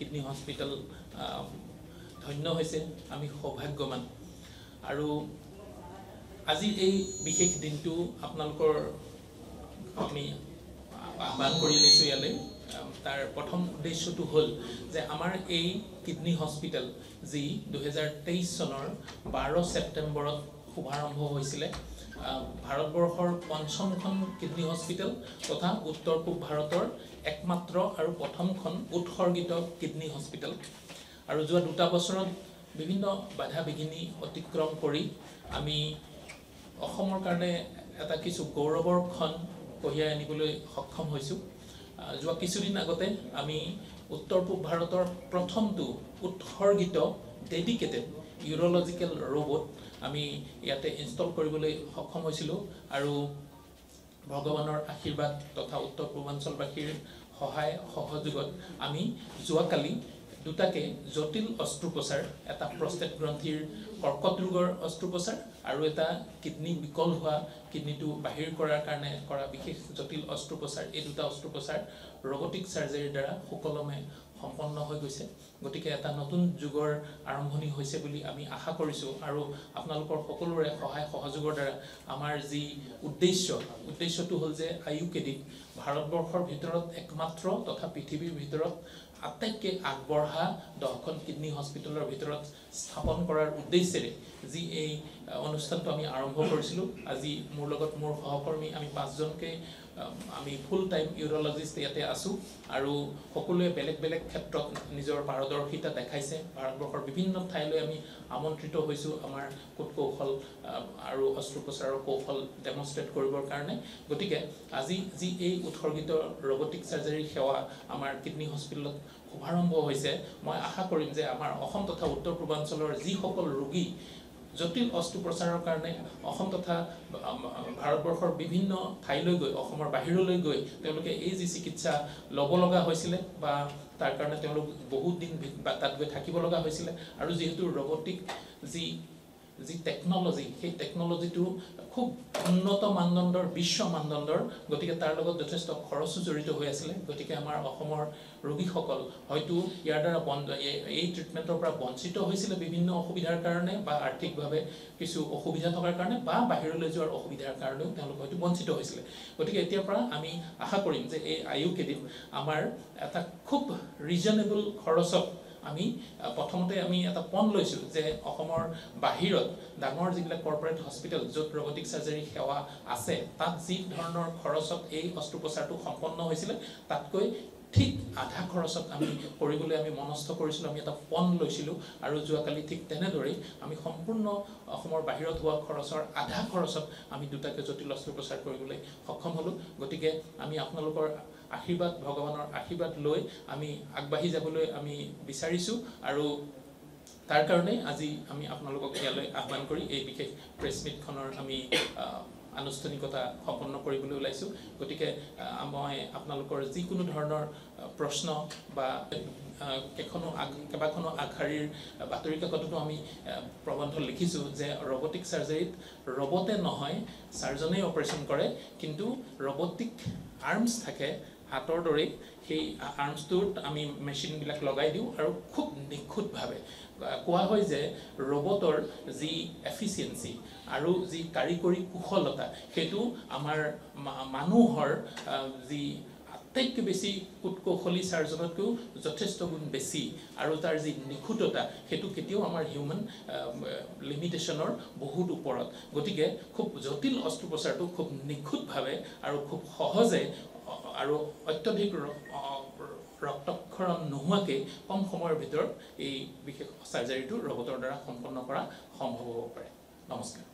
kidney hospital ধন্য হৈছে আমি সৌভাগ্যৱান আৰু আজি এই বিশেষ দিনটো আপোনালোকৰ আমি আহ্বান কৰি লৈছোঁ ইয়ালৈ তাৰ প্ৰথম উদ্দেশ্যটো হ'ল যে আমাৰ এই কিডনি হস্পিটেল যি 2023 চনৰ 12 ছেপ্টেম্বৰত শুভাৰম্ভ হৈছিলে ভাৰতবৰ্ষৰ পঞ্চমখন কিডনি হস্পিটেল তথা উত্তৰ পূব ভাৰতৰ একমাত্ৰ আৰু প্ৰথমখন উৎসৰ্গিত কিডনি হস্পিটেল আৰু যোৱা 2 বছৰত বিভিন্ন বাধা বিঘিনি অতিক্ৰম কৰি আমি অসমৰ কাৰণে এটা কিছু গৌৰৱৰ ক্ষণ কঢ়িয়াই আনিবলৈ সক্ষম হৈছোঁ যোৱা কিছুদিন আগতে আমি উত্তৰ পূব ভাৰতৰ প্ৰথমটো উৎসৰ্গিত ডেডিকেটেড ইউৰোলজিকেল ৰবট আমি ইয়াতে ইনষ্টল কৰিবলৈ সক্ষম হৈছিলোঁ আৰু ভগৱানৰ আশীৰ্বাদ তথা উত্তৰ পূৰ্বাঞ্চলবাসীৰ সহায় সহযোগত আমি যোৱাকালি দুটাকে জটিল অস্ত্ৰোপচাৰ এটা প্ৰস্টেট গ্ৰন্থিৰ কৰ্কট ৰোগৰ অস্ত্ৰোপচাৰ আৰু এটা কিডনি বিকল হোৱা কিডনিটো বাহিৰ কৰাৰ কাৰণে কৰা বিশেষ জটিল অস্ত্ৰোপচাৰ এই দুটা অস্ত্ৰোপচাৰ ৰবটিক সাৰ্জাৰীৰ দ্বাৰা সুকলমে সম্পন্ন হৈ গৈছে গতিকে এটা নতুন যুগৰ আৰম্ভণি হৈছে বুলি আমি আশা কৰিছোঁ আৰু আপোনালোকৰ সকলোৰে সহায় সহযোগৰ দ্বাৰা আমাৰ যি উদ্দেশ্যটো হ'ল যে IUKD ভাৰতবৰ্ষৰ ভিতৰত একমাত্ৰ তথা পৃথিৱীৰ ভিতৰত আটাইতকৈ আগবঢ়া 10খন কিডনি হস্পিটেলৰ ভিতৰত স্থাপন কৰাৰ উদ্দেশ্যেৰে যি এই অনুষ্ঠানটো আমি আৰম্ভ কৰিছিলোঁ আজি মোৰ লগত মোৰ সহকৰ্মী আমি 5জনকে আমি ফুল টাইম ইউৰোলজিষ্ট ইয়াতে আছোঁ আৰু সকলোৱে বেলেগ বেলেগ ক্ষেত্ৰত নিজৰ পাৰদৰ্শিতা দেখাইছে ভাৰতবৰ্ষৰ বিভিন্ন ঠাইলৈ আমি আমন্ত্ৰিত হৈছোঁ আমাৰ কৌশল আৰু অস্ত্ৰোপচাৰৰ কৌশল ডেমনষ্ট্ৰেট কৰিবৰ কাৰণে গতিকে আজি যি এই উৎসৰ্গিত ৰবটিক সাৰ্জাৰী সেৱা আমাৰ কিডনি হস্পিটেলত শুভাৰম্ভ হৈছে মই আশা কৰিম যে আমাৰ অসম তথা উত্তৰ পূৰ্বাঞ্চলৰ যিসকল ৰোগী জটিল অস্ত্ৰোপচাৰৰ কাৰণে অসম তথা ভাৰতবৰ্ষৰ বিভিন্ন ঠাইলৈ গৈ অসমৰ বাহিৰলৈ গৈ তেওঁলোকে এই যি চিকিৎসা ল'ব লগা হৈছিলে বা তাৰ কাৰণে তেওঁলোক বহুত দিন তাত গৈ থাকিব লগা হৈছিলে আৰু যেহেতু ৰবটিক যি টেকনলজি সেই টেকনলজিটো খুব উন্নত মানদণ্ডৰ বিশ্ব মানদণ্ডৰ গতিকে তাৰ লগত যথেষ্ট খৰচো জড়িত হৈ আছিলে গতিকে আমাৰ অসমৰ ৰোগীসকল হয়তো ইয়াৰ দ্বাৰা এই ট্ৰিটমেণ্টৰ পৰা বঞ্চিত হৈছিলে বিভিন্ন অসুবিধাৰ কাৰণে বা আৰ্থিকভাৱে কিছু অসুবিধা থকাৰ কাৰণে বা বাহিৰলৈ যোৱাৰ অসুবিধাৰ কাৰণেও তেওঁলোক হয়তো বঞ্চিত হৈছিলে গতিকে এতিয়াৰ পৰা আমি আশা কৰিম যে এই IUKDত আমাৰ এটা খুব ৰিজনেবল খৰচত আমি প্ৰথমতে আমি এটা পণ লৈছোঁ যে অসমৰ বাহিৰত ডাঙৰ যিবিলাক কৰ্পৰেট হস্পিটেল য'ত ৰবটিক সাৰ্জাৰী সেৱা আছে তাত যি ধৰণৰ খৰচত এই অস্ত্ৰোপচাৰটো সম্পন্ন হৈছিলে তাতকৈ ঠিক আধা খৰচত আমি কৰিবলৈ আমি মনস্থ কৰিছিলোঁ আমি এটা পণ লৈছিলোঁ আৰু যোৱাকালি ঠিক তেনেদৰেই আমি সম্পূৰ্ণ অসমৰ বাহিৰত হোৱা খৰচৰ আধা খৰচত আমি দুটাকে জটিল অস্ত্ৰোপচাৰ কৰিবলৈ সক্ষম হ'লোঁ গতিকে আমি আপোনালোকৰ আশীৰ্বাদ ভগৱানৰ আশীৰ্বাদ লৈ আমি আগবাঢ়ি যাবলৈ আমি বিচাৰিছোঁ আৰু তাৰ কাৰণে আজি আমি আপোনালোকক ইয়ালৈ আহ্বান কৰি এই বিশেষ প্ৰেছ মিটখনৰ আমি আনুষ্ঠানিকতা সম্পন্ন কৰিবলৈ ওলাইছোঁ গতিকে মই আপোনালোকৰ যিকোনো ধৰণৰ প্ৰশ্ন বা কেইবাখনো আগশাৰীৰ বাতৰি কাকততো আমি প্ৰবন্ধ লিখিছোঁ যে ৰবটিক সাৰ্জাৰীত ৰবটে নহয় সাৰ্জনেই অপাৰেশ্যন কৰে কিন্তু ৰবটিক আৰ্মছ থাকে হাতৰ দৰেই সেই আৰ্মছটোত আমি মেচিনবিলাক লগাই দিওঁ আৰু খুব নিখুঁতভাৱে কোৱা হয় যে ৰবটৰ যি এফিচিয়েঞ্চি আৰু যি কাৰিকৰী কুশলতা সেইটো আমাৰ মানুহৰ যি আটাইতকৈ বেছি কুটকৌশলী সাৰ্জনতকৈও যথেষ্ট গুণ বেছি আৰু তাৰ যি নিখুঁততা সেইটো কেতিয়াও আমাৰ হিউমেন লিমিটেশ্যনৰ বহুত ওপৰত গতিকে খুব জটিল অস্ত্ৰোপচাৰটো খুব নিখুঁতভাৱে আৰু খুব সহজে আৰু অত্যধিক ৰক্তক্ষৰণ নোহোৱাকৈ কম সময়ৰ ভিতৰত এই বিশেষ সাৰ্জাৰীটো ৰবটৰ দ্বাৰা সম্পন্ন কৰা সম্ভৱ হ'ব পাৰে নমস্কাৰ